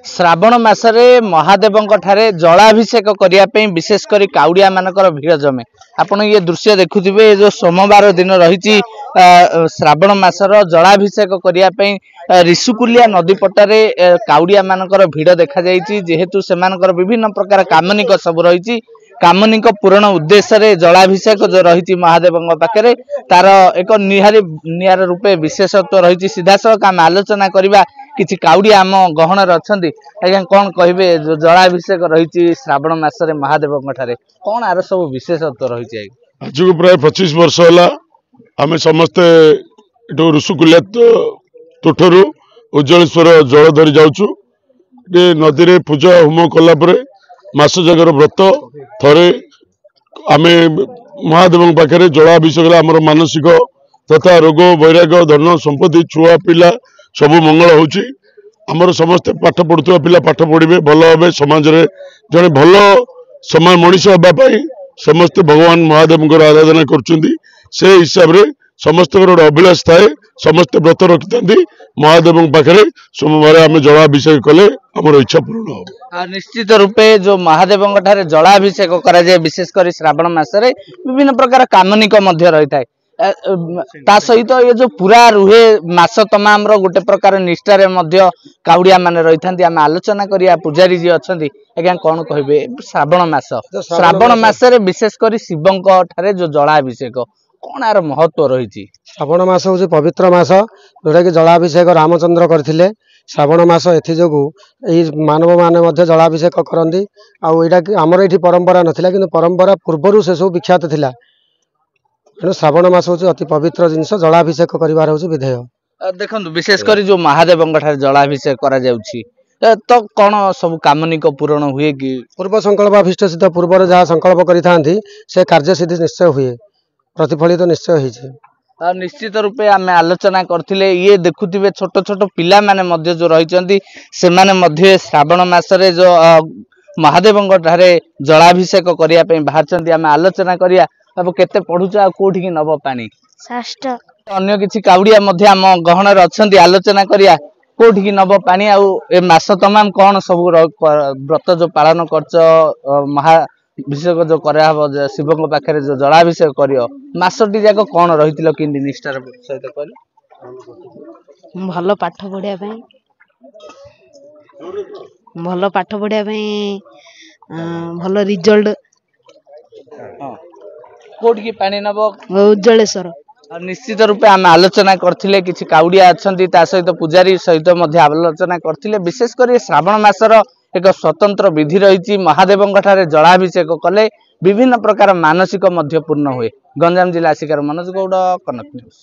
श्रावण मासरे महादेवंक ठारे जलाभिषेक करने विशेषकर काउड़िया मानकर भीड़ जमे। आपण ये दृश्य देखुथिबे जो सोमवार दिन रही श्रावण मासर जलाभिषेक करने ऋषिकुलिया नदी पटरे काउड़िया मानकर भीड़ देखा जायछि। जेहेतु सेमानकर विभिन्न प्रकार कामनिक सब रही कामनिक पूरण उद्देश्य जलाभिषेक जो रही महादेवंक पाखे तार एक निहार रूपे विशेषत्व रही। सीधा सड़क आम आलोचना करवा किछि काउड़िया आम गहन अच्छा आज्ञा कौन कहे जो जलाभिषेक रही श्रावण मासरे महादेवंक ठारे कौन आर सब विशेषत्व रही? आज को प्राय 25 वर्ष है आम समस्ते ऋषिकुलिया तुठरू उज्जलेश्वर जल धरी जाऊँ। नदी रे पूजा होम कलापर मास जगर व्रत थरे आम महादेव पाखे जलाभिषेक आमर मानसिक तथा रोग वैराग धन संपत्ति छुआ पिला सब मंगल होची। आमर समस्ते पाठ पढ़ुवा पिला पाठ पढ़े भल हे समाज रे जड़े भल समाज मनीष हाँपाई समस्ते भगवान महादेव आराधना कर हिसाब से समस्त गोटे अभिलाष थाए समस्ते व्रत रखि था महादेव पाखे सोमवार आम जलाभिषेक कले आमर इच्छा पूर्ण हो। निश्चित रूपे जो महादेव ठारे जलाभिषेक करा जाए विशेषकर श्रावण मासरे विभिन्न प्रकार कामनिक रही था। ता सहित ये जो पूरा रुहे मास तमाम गोटे प्रकार निष्ठारे काउड़िया माने रही था। आम आलोचना करिया पूजारी जी अच्छा आज्ञा कौन कहे श्रावण मासरे विशेषकर शिवंक ठारे जो जलाभिषेक कौन यार महत्व रही? श्रावण मास हूँ पवित्र मास जोटा कि जलाभिषेक रामचंद्र करथिले। श्रावण मास एथि मानव माने जलाभिषेक करती आमर ये परंपरा नाला कि परंपरा पूर्वर से सब विख्यात थिला। तेणु श्रावण मास हूँ अति पवित्र जिनस जलाभिषेक कर विधेय। देखो विशेषकर जो महादेव जलाभिषेक करा जाउछि तो कौन सब कामनिक पूरण हुए कि पूर्व संकल्प अभिष्ट सिद्ध पूर्व जहाँ संकल्प करि से कार्य सिद्धि निश्चय हुए प्रतिफलित निश्चय होइछे। निश्चित रूपे आम आलोचना करथिले ये देखुथिबे छोट छोट पिला माने जो रही से श्रावण मासरे जो महादेवंक ठारे जलाभिषेक करिया पे बाहर आम आलोचना करिया। अब केते पढुछ आ कोठी की नब पानी षष्ठ अन्य किछि काउड़िया गहन अच्छा आलोचना करिया कोठी की नब पानी आ ए मास तमाम कौन सब व्रत जो पालन करछ महाभिषेक जो करा शिवंक पाखे जो जलाभिषेक करियो मासटी जाक कौन रही कि निष्ठार सहित कहले भल पाठ पढ़िया भल पाठ पढ़िया भल रिजल्ट कोठी की पानी नब उज्जलेश्वर। निश्चित रूपे आम आलोचना करथिले किछि काउड़िया अछंती ता सहित पूजारी सहित आलोचना करथिले। विशेषकर श्रावण मासर एक स्वतंत्र विधि रही महादेवंक ठारे जलाभिषेक कले विभिन्न प्रकार मानसिक पूर्ण हुए। गंजाम जिला शिकार मनोज गौड़, कनक न्यूज।